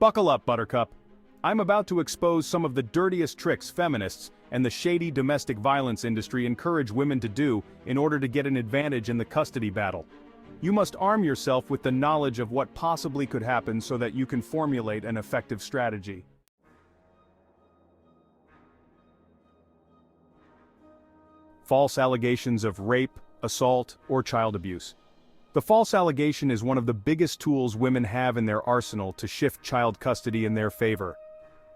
Buckle up, Buttercup. I'm about to expose some of the dirtiest tricks feminists and the shady domestic violence industry encourage women to do in order to get an advantage in the custody battle. You must arm yourself with the knowledge of what possibly could happen so that you can formulate an effective strategy. False allegations of rape, assault, or child abuse. The false allegation is one of the biggest tools women have in their arsenal to shift child custody in their favor.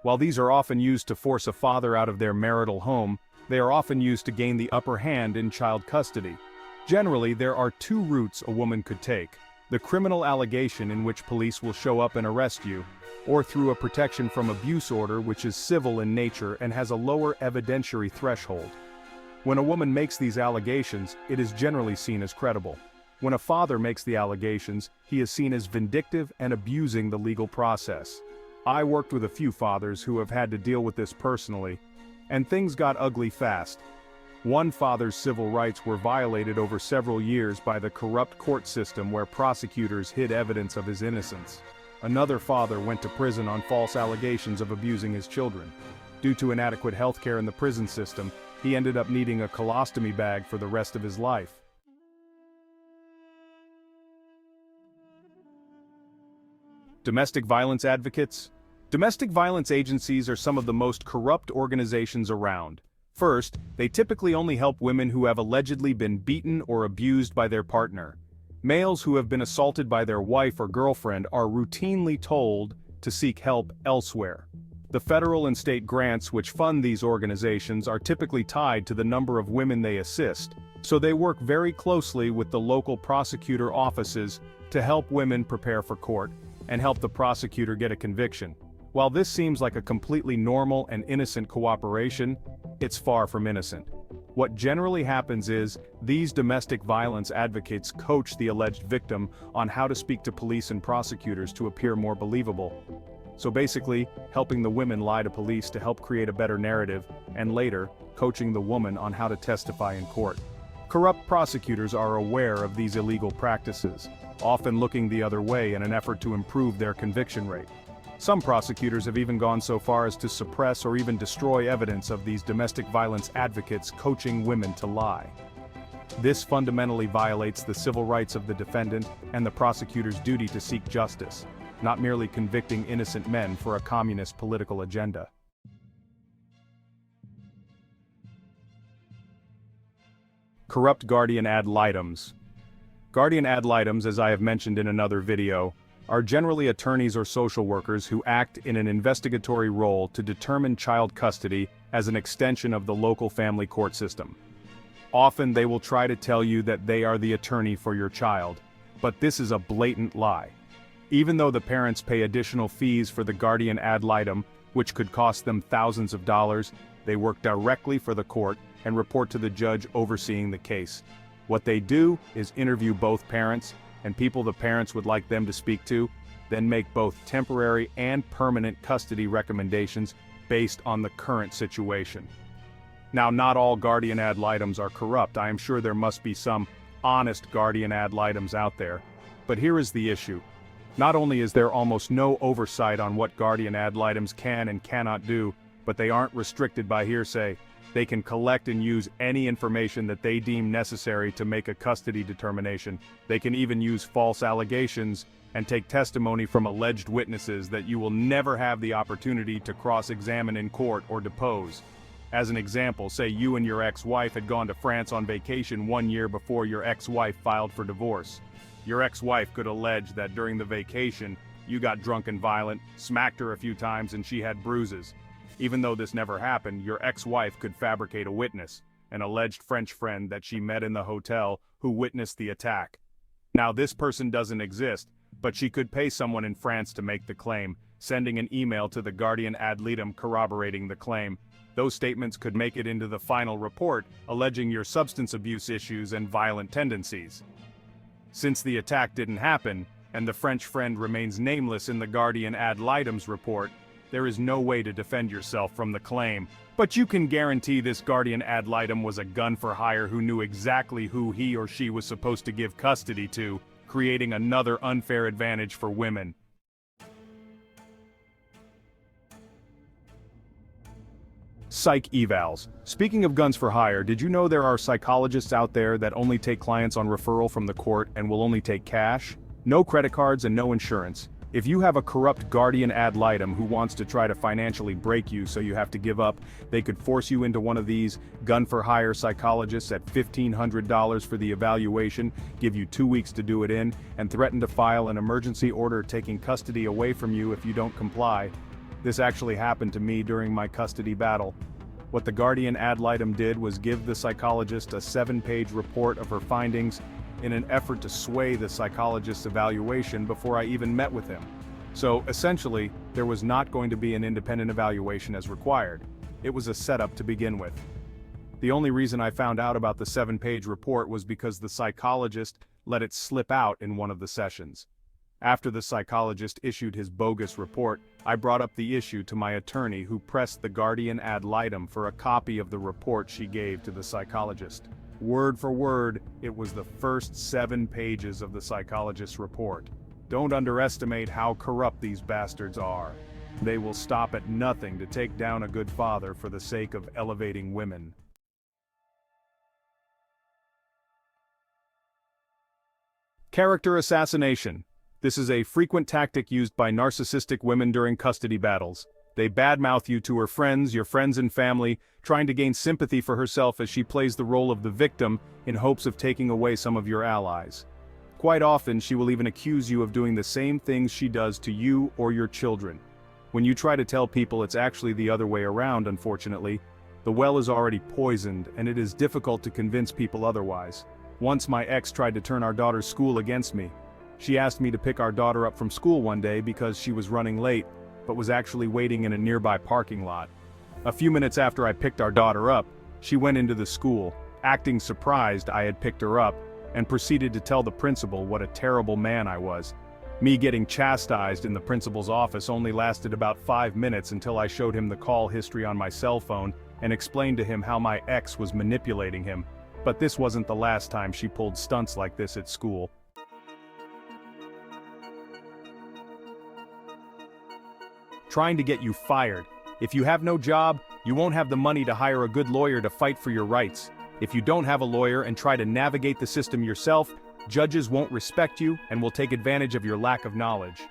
While these are often used to force a father out of their marital home, they are often used to gain the upper hand in child custody. Generally, there are two routes a woman could take: the criminal allegation, in which police will show up and arrest you, or through a protection from abuse order, which is civil in nature and has a lower evidentiary threshold. When a woman makes these allegations, it is generally seen as credible. When a father makes the allegations, he is seen as vindictive and abusing the legal process. I worked with a few fathers who have had to deal with this personally, and things got ugly fast. One father's civil rights were violated over several years by the corrupt court system where prosecutors hid evidence of his innocence. Another father went to prison on false allegations of abusing his children. Due to inadequate health care in the prison system, he ended up needing a colostomy bag for the rest of his life. Domestic violence advocates. Domestic violence agencies are some of the most corrupt organizations around. First, they typically only help women who have allegedly been beaten or abused by their partner. Males who have been assaulted by their wife or girlfriend are routinely told to seek help elsewhere. The federal and state grants which fund these organizations are typically tied to the number of women they assist, so they work very closely with the local prosecutor offices to help women prepare for court and help the prosecutor get a conviction. While this seems like a completely normal and innocent cooperation, it's far from innocent. What generally happens is, these domestic violence advocates coach the alleged victim on how to speak to police and prosecutors to appear more believable. So basically, helping the women lie to police to help create a better narrative, and later, coaching the woman on how to testify in court. Corrupt prosecutors are aware of these illegal practices, often looking the other way in an effort to improve their conviction rate. Some prosecutors have even gone so far as to suppress or even destroy evidence of these domestic violence advocates coaching women to lie. This fundamentally violates the civil rights of the defendant and the prosecutor's duty to seek justice, not merely convicting innocent men for a communist political agenda. Corrupt guardian ad litems. Guardian ad litems, as I have mentioned in another video, are generally attorneys or social workers who act in an investigatory role to determine child custody as an extension of the local family court system. Often they will try to tell you that they are the attorney for your child, but this is a blatant lie. Even though the parents pay additional fees for the guardian ad litem, which could cost them thousands of dollars, they work directly for the court and report to the judge overseeing the case. What they do is interview both parents and people the parents would like them to speak to, then make both temporary and permanent custody recommendations based on the current situation. Now, not all guardian ad litems are corrupt. I am sure there must be some honest guardian ad litems out there. But here is the issue. Not only is there almost no oversight on what guardian ad litems can and cannot do, but they aren't restricted by hearsay. They can collect and use any information that they deem necessary to make a custody determination. They can even use false allegations and take testimony from alleged witnesses that you will never have the opportunity to cross-examine in court or depose. As an example, say you and your ex-wife had gone to France on vacation 1 year before your ex-wife filed for divorce. Your ex-wife could allege that during the vacation, you got drunk and violent, smacked her a few times, and she had bruises. Even though this never happened, your ex-wife could fabricate a witness, an alleged French friend that she met in the hotel who witnessed the attack. Now, this person doesn't exist, but she could pay someone in France to make the claim, sending an email to the guardian ad litem corroborating the claim. Those statements could make it into the final report, alleging your substance abuse issues and violent tendencies. Since the attack didn't happen, and the French friend remains nameless in the guardian ad litem's report, there is no way to defend yourself from the claim. But you can guarantee this guardian ad litem was a gun for hire who knew exactly who he or she was supposed to give custody to, creating another unfair advantage for women. Psych evals. Speaking of guns for hire, did you know there are psychologists out there that only take clients on referral from the court and will only take cash? No credit cards and no insurance. If you have a corrupt guardian ad litem who wants to try to financially break you so you have to give up, they could force you into one of these gun for hire psychologists at $1,500 for the evaluation, give you 2 weeks to do it in, and threaten to file an emergency order taking custody away from you if you don't comply. This actually happened to me during my custody battle. What the guardian ad litem did was give the psychologist a 7-page report of her findings in an effort to sway the psychologist's evaluation before I even met with him. So, essentially, there was not going to be an independent evaluation as required. It was a setup to begin with. The only reason I found out about the 7-page report was because the psychologist let it slip out in one of the sessions. After the psychologist issued his bogus report, I brought up the issue to my attorney, who pressed the guardian ad litem for a copy of the report she gave to the psychologist. Word for word, it was the first 7 pages of the psychologist's report. Don't underestimate how corrupt these bastards are. They will stop at nothing to take down a good father for the sake of elevating women. Character assassination. This is a frequent tactic used by narcissistic women during custody battles. They badmouth you to her friends, your friends and family, trying to gain sympathy for herself as she plays the role of the victim in hopes of taking away some of your allies. Quite often, she will even accuse you of doing the same things she does to you or your children. When you try to tell people it's actually the other way around, unfortunately, the well is already poisoned and it is difficult to convince people otherwise. Once my ex tried to turn our daughter's school against me. She asked me to pick our daughter up from school one day because she was running late, but was actually waiting in a nearby parking lot. A few minutes after I picked our daughter up, she went into the school, acting surprised I had picked her up, and proceeded to tell the principal what a terrible man I was. Me getting chastised in the principal's office only lasted about 5 minutes until I showed him the call history on my cell phone and explained to him how my ex was manipulating him. But this wasn't the last time she pulled stunts like this at school. Trying to get you fired. If you have no job, you won't have the money to hire a good lawyer to fight for your rights. If you don't have a lawyer and try to navigate the system yourself, judges won't respect you and will take advantage of your lack of knowledge.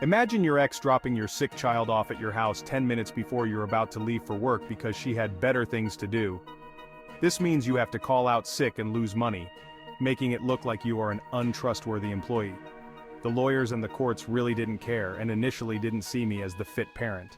Imagine your ex dropping your sick child off at your house 10 minutes before you're about to leave for work because she had better things to do. This means you have to call out sick and lose money, making it look like you are an untrustworthy employee. The lawyers and the courts really didn't care and initially didn't see me as the fit parent.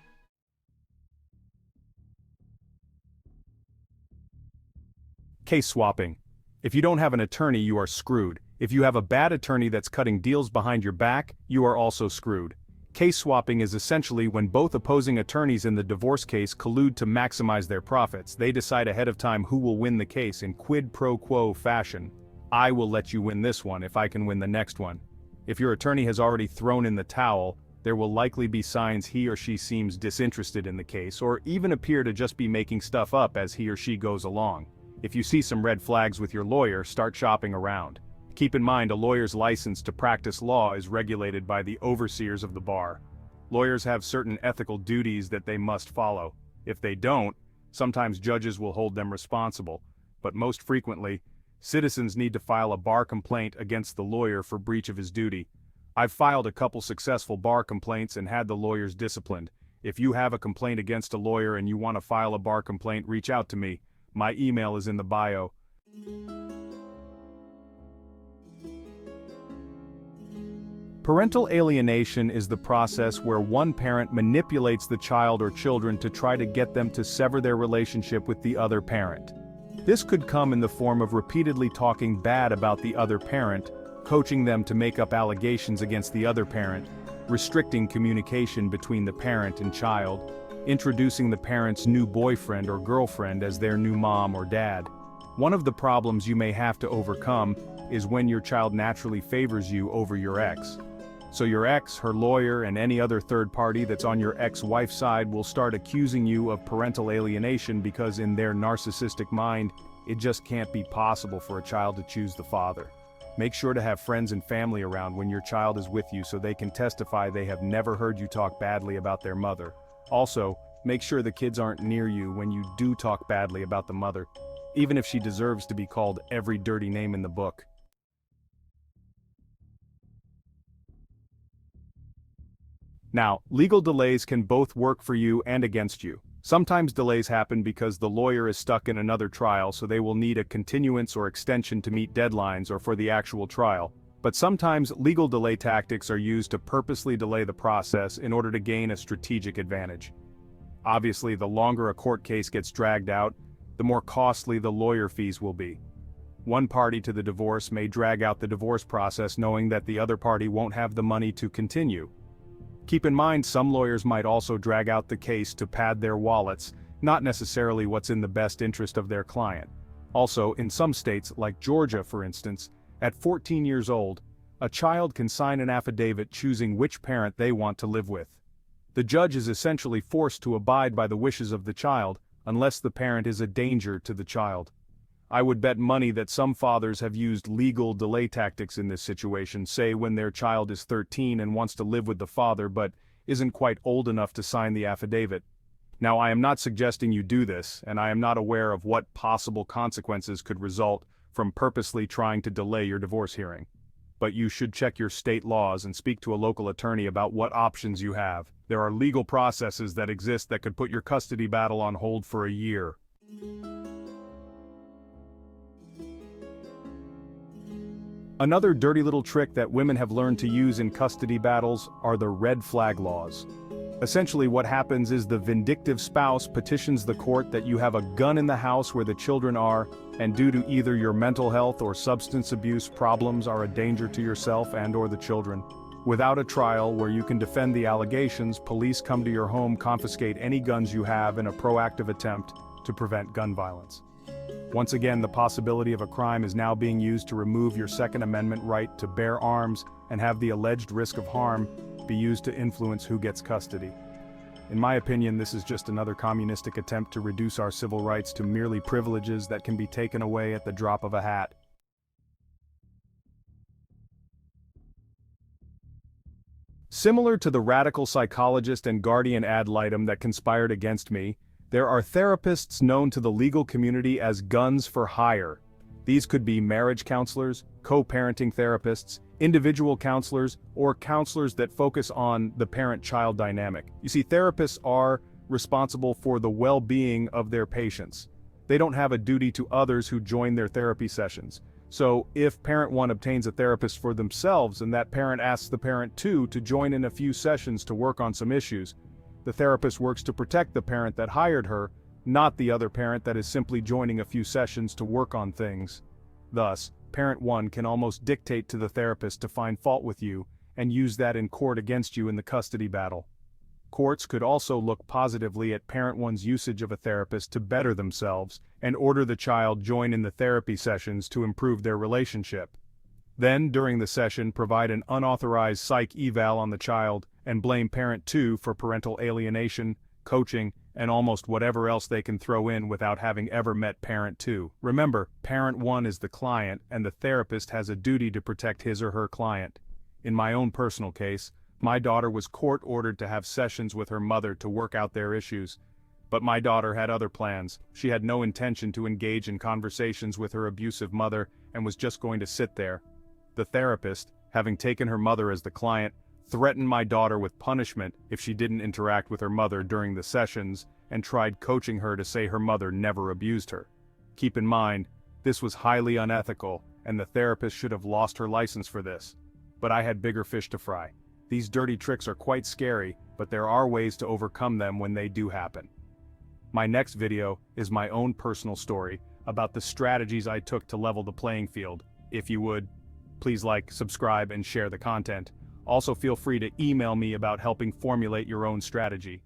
Case swapping. If you don't have an attorney, you are screwed. If you have a bad attorney that's cutting deals behind your back, you are also screwed. Case swapping is essentially when both opposing attorneys in the divorce case collude to maximize their profits. They decide ahead of time who will win the case in quid pro quo fashion. I will let you win this one if I can win the next one. If your attorney has already thrown in the towel, there will likely be signs he or she seems disinterested in the case, or even appear to just be making stuff up as he or she goes along. If you see some red flags with your lawyer, start shopping around. Keep in mind, a lawyer's license to practice law is regulated by the overseers of the bar. Lawyers have certain ethical duties that they must follow. If they don't, sometimes judges will hold them responsible, but most frequently, citizens need to file a bar complaint against the lawyer for breach of his duty. I've filed a couple successful bar complaints and had the lawyers disciplined. If you have a complaint against a lawyer and you want to file a bar complaint, reach out to me. My email is in the bio. Parental alienation is the process where one parent manipulates the child or children to try to get them to sever their relationship with the other parent. This could come in the form of repeatedly talking bad about the other parent, coaching them to make up allegations against the other parent, restricting communication between the parent and child, introducing the parent's new boyfriend or girlfriend as their new mom or dad. One of the problems you may have to overcome is when your child naturally favors you over your ex. So your ex, her lawyer, and any other third party that's on your ex-wife's side will start accusing you of parental alienation because in their narcissistic mind, it just can't be possible for a child to choose the father. Make sure to have friends and family around when your child is with you so they can testify they have never heard you talk badly about their mother. Also, make sure the kids aren't near you when you do talk badly about the mother, even if she deserves to be called every dirty name in the book. Now, legal delays can both work for you and against you. Sometimes delays happen because the lawyer is stuck in another trial, so they will need a continuance or extension to meet deadlines or for the actual trial. But sometimes legal delay tactics are used to purposely delay the process in order to gain a strategic advantage. Obviously, the longer a court case gets dragged out, the more costly the lawyer fees will be. One party to the divorce may drag out the divorce process knowing that the other party won't have the money to continue. Keep in mind, some lawyers might also drag out the case to pad their wallets, not necessarily what's in the best interest of their client. Also, in some states, like Georgia for instance, at 14 years old, a child can sign an affidavit choosing which parent they want to live with. The judge is essentially forced to abide by the wishes of the child, unless the parent is a danger to the child. I would bet money that some fathers have used legal delay tactics in this situation, say when their child is 13 and wants to live with the father but isn't quite old enough to sign the affidavit. Now, I am not suggesting you do this, and I am not aware of what possible consequences could result from purposely trying to delay your divorce hearing. But you should check your state laws and speak to a local attorney about what options you have. There are legal processes that exist that could put your custody battle on hold for a year. Another dirty little trick that women have learned to use in custody battles are the red flag laws. Essentially what happens is the vindictive spouse petitions the court that you have a gun in the house where the children are, and due to either your mental health or substance abuse problems are a danger to yourself and/or the children. Without a trial where you can defend the allegations, police come to your home, confiscate any guns you have in a proactive attempt to prevent gun violence. Once again, the possibility of a crime is now being used to remove your Second Amendment right to bear arms and have the alleged risk of harm be used to influence who gets custody. In my opinion, this is just another communistic attempt to reduce our civil rights to merely privileges that can be taken away at the drop of a hat. Similar to the radical psychologist and guardian ad litem that conspired against me, there are therapists known to the legal community as guns for hire. These could be marriage counselors, co-parenting therapists, individual counselors, or counselors that focus on the parent-child dynamic. You see, therapists are responsible for the well-being of their patients. They don't have a duty to others who join their therapy sessions. So, if parent 1 obtains a therapist for themselves and that parent asks the parent 2 to join in a few sessions to work on some issues, the therapist works to protect the parent that hired her, not the other parent that is simply joining a few sessions to work on things. Thus, parent 1 can almost dictate to the therapist to find fault with you and use that in court against you in the custody battle. Courts could also look positively at parent 1's usage of a therapist to better themselves and order the child join in the therapy sessions to improve their relationship. Then, during the session, provide an unauthorized psych eval on the child and blame parent 2 for parental alienation, coaching, and almost whatever else they can throw in without having ever met parent 2. Remember, parent 1 is the client and the therapist has a duty to protect his or her client. In my own personal case, my daughter was court-ordered to have sessions with her mother to work out their issues. But my daughter had other plans. She had no intention to engage in conversations with her abusive mother and was just going to sit there. The therapist, having taken her mother as the client, threatened my daughter with punishment if she didn't interact with her mother during the sessions and tried coaching her to say her mother never abused her. Keep in mind, this was highly unethical and the therapist should have lost her license for this. But I had bigger fish to fry. These dirty tricks are quite scary, but there are ways to overcome them when they do happen. My next video is my own personal story about the strategies I took to level the playing field. If you would, please like, subscribe, and share the content. Also feel free to email me about helping formulate your own strategy.